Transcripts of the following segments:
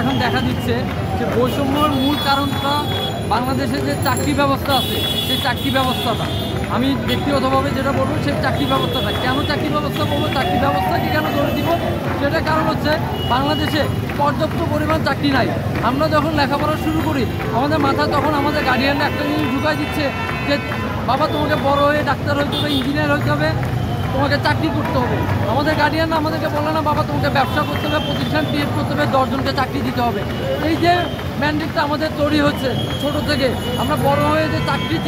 এখন দেখা দিচ্ছে যে বৈষম্যর মূল কারণটা বাংলাদেশের যে চাকরি ব্যবস্থা আছে সেই চাকরি ব্যবস্থাটা, আমি ব্যক্তিগতভাবে যেটা বলবো সেই চাকরি ব্যবস্থাটা। কেন চাকরি ব্যবস্থা বলবো, চাকরি ব্যবস্থাকে কেন ধরে দিব, সেটা কারণ হচ্ছে বাংলাদেশে পর্যাপ্ত পরিমাণ চাকরি নাই। আমরা যখন লেখাপড়া শুরু করি আমাদের মাথায় তখন আমাদের গার্ডিয়ানরা একটা জিনিস ঢুকাই দিচ্ছে যে বাবা তোমাকে বড় হয়ে ডাক্তার হইতে হবে, ইঞ্জিনিয়ার হইতে হবে, তোমাকে চাকরি করতে হবে। আমাদের গার্ডিয়ান আমাদেরকে বলে না বাবা তোমাকে ব্যবসা করতে হবে, প্রতিষ্ঠান ক্রিয়েট করতে হবে, 10 জনকে চাকরি দিতে হবে। এই যে ম্যান্ডেটটা আমাদের তৈরি হচ্ছে ছোট থেকে, আমরা বড় হয়ে যে চাকরির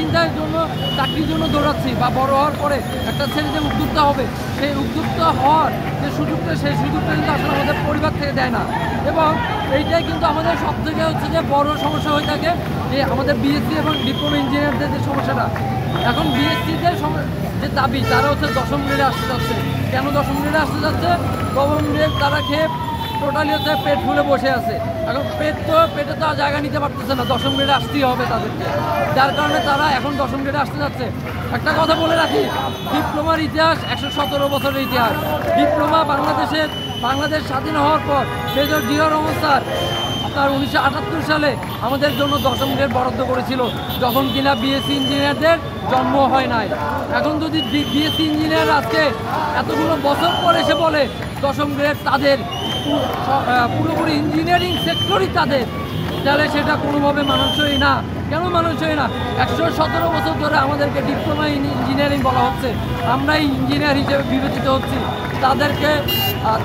জন্য দৌড়াচ্ছি, বা বড় হওয়ার পরে একটা ছেলে যে উদ্যোক্তা হবে, সেই উদ্যোক্তা হওয়ার যে সুযোগটা, সেই সুযোগটা কিন্তু আসলে আমাদের পরিবার থেকে দেয় না। এবং এইটাই কিন্তু আমাদের সব থেকে হচ্ছে যে বড় সমস্যা হয়ে থাকে, যে আমাদের বিএসসি এবং ডিপ্লোমা ইঞ্জিনিয়ারদের যে সমস্যাটা। এখন বিএসসিদের যে দাবি, তারা হচ্ছে 10ম গ্রেডে আসতে যাচ্ছে। কেন 10ম গ্রেডে আসতে যাচ্ছে? প্রথম গ্রেড তারা খেয়ে টোটালি হচ্ছে পেট ফুলে বসে আছে। এখন পেটে তো আর জায়গা নিতে পারতেছে না, 10ম গ্রেডে আসতেই হবে তাদেরকে। যার কারণে তারা এখন 10ম গ্রেডে আসতে যাচ্ছে। একটা কথা বলে রাখি, ডিপ্লোমার ইতিহাস 117 বছরের ইতিহাস। ডিপ্লোমা বাংলাদেশ স্বাধীন হওয়ার পর মেজর জিয়াউর রহমান স্যার আপনার 1978 সালে আমাদের জন্য 10ম গ্রেড বরাদ্দ করেছিল, যখন কিনা বিএসসি ইঞ্জিনিয়ারদের জন্ম হয় নাই। এখন যদি বিএসসি ইঞ্জিনিয়ার আজকে এতগুলো বছর পর এসে বলে 10ম গ্রেড তাদের, পুরোপুরি ইঞ্জিনিয়ারিং সেক্টরই তাদের, তাহলে সেটা কোনোভাবে মানানসই না। কেন মানানসই না? 117 বছর ধরে আমাদেরকে ডিপ্লোমা ইঞ্জিনিয়ারিং বলা হচ্ছে, আমরাই ইঞ্জিনিয়ার হিসেবে বিবেচিত হচ্ছি।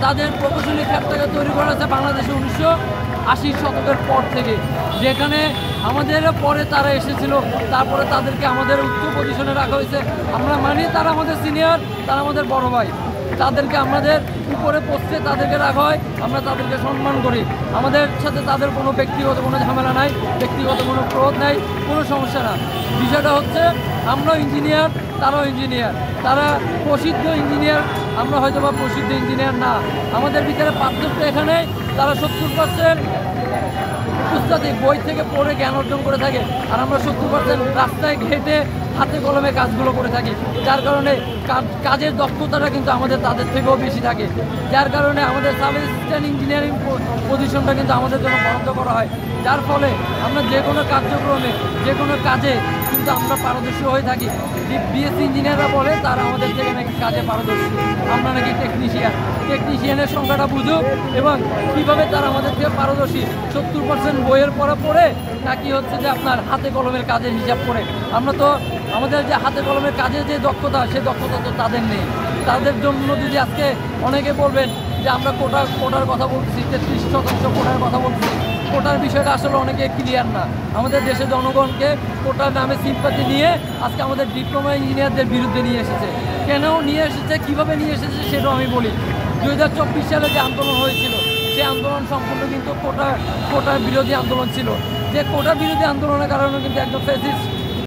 তাদের প্রকৌশলী ক্ষেত্রকে তৈরি করা হয়েছে বাংলাদেশে 1980 শতকের পর থেকে, যেখানে আমাদের পরে তারা এসেছিল, তারপরে তাদেরকে আমাদের উচ্চ পজিশনে রাখা হয়েছে। আমরা মানি তারা আমাদের সিনিয়র, তারা আমাদের বড় ভাই, তাদেরকে আমাদের উপরে পোস্টে তাদেরকে রাখা হয়, আমরা তাদেরকে সম্মান করি। আমাদের সাথে তাদের কোনো ব্যক্তিগত কোনো ঝামেলা নাই, ব্যক্তিগত কোনো ক্রোধ নাই, কোনো সমস্যা না। বিষয়টা হচ্ছে আমরাও ইঞ্জিনিয়ার, তারাও ইঞ্জিনিয়ার, তারা প্রসিদ্ধ ইঞ্জিনিয়ার, আমরা হয়তো বা প্রসিদ্ধ ইঞ্জিনিয়ার না। আমাদের ভিতরে পার্থক্য এখানে, তারা 70% পুস্তকে বই থেকে পড়ে জ্ঞান অর্জন করে থাকে, আর আমরা 70% রাস্তায় ঘেটে হাতে কলমে কাজগুলো করে থাকি। যার কারণে কাজের দক্ষতাটা কিন্তু আমাদের তাদের থেকেও বেশি থাকে। যার কারণে আমাদের সাব অ্যাসিস্ট্যান্ট ইঞ্জিনিয়ারিং পজিশনটা কিন্তু আমাদের জন্য বরাদ্দ করা হয়। যার ফলে আমরা যে কোনো কার্যক্রমে, যে কোনো কাজে কিন্তু আমরা পারদর্শী হয়ে থাকি। বিএসসি ইঞ্জিনিয়াররা বলে তারা আমাদের থেকে নাকি কাজে পারদর্শী, আমরা নাকি টেকনিশিয়ানের সংখ্যাটা বুঝুক এবং কীভাবে তারা আমাদের থেকে পারদর্শী। 70% বইয়ের পড়া পড়ে নাকি হচ্ছে যে আপনার হাতে কলমের কাজের হিসাব করে। আমরা তো আমাদের যে হাতে কলমের কাজের যে দক্ষতা, সে দক্ষতা তো তাদের নেই। তাদের জন্য যদি আজকে অনেকে বলবেন যে আমরা কোটার কথা বলছি, 33% কোটার কথা বলছি, কোটার বিষয়টা আসলে অনেকে ক্লিয়ার না। আমাদের দেশের জনগণকে কোটার নামে সিম্পাথি নিয়ে আজকে আমাদের ডিপ্লোমা ইঞ্জিনিয়ারদের বিরুদ্ধে নিয়ে এসেছে। কেন নিয়ে এসেছে, কীভাবে নিয়ে এসেছে সেটাও আমি বলি। 2024 সালে যে আন্দোলন হয়েছিল, সেই আন্দোলন সম্পূর্ণ কিন্তু কোটার বিরোধী আন্দোলন ছিল। যে কোটা বিরোধী আন্দোলনের কারণে কিন্তু একজন ফ্যাসিস্ট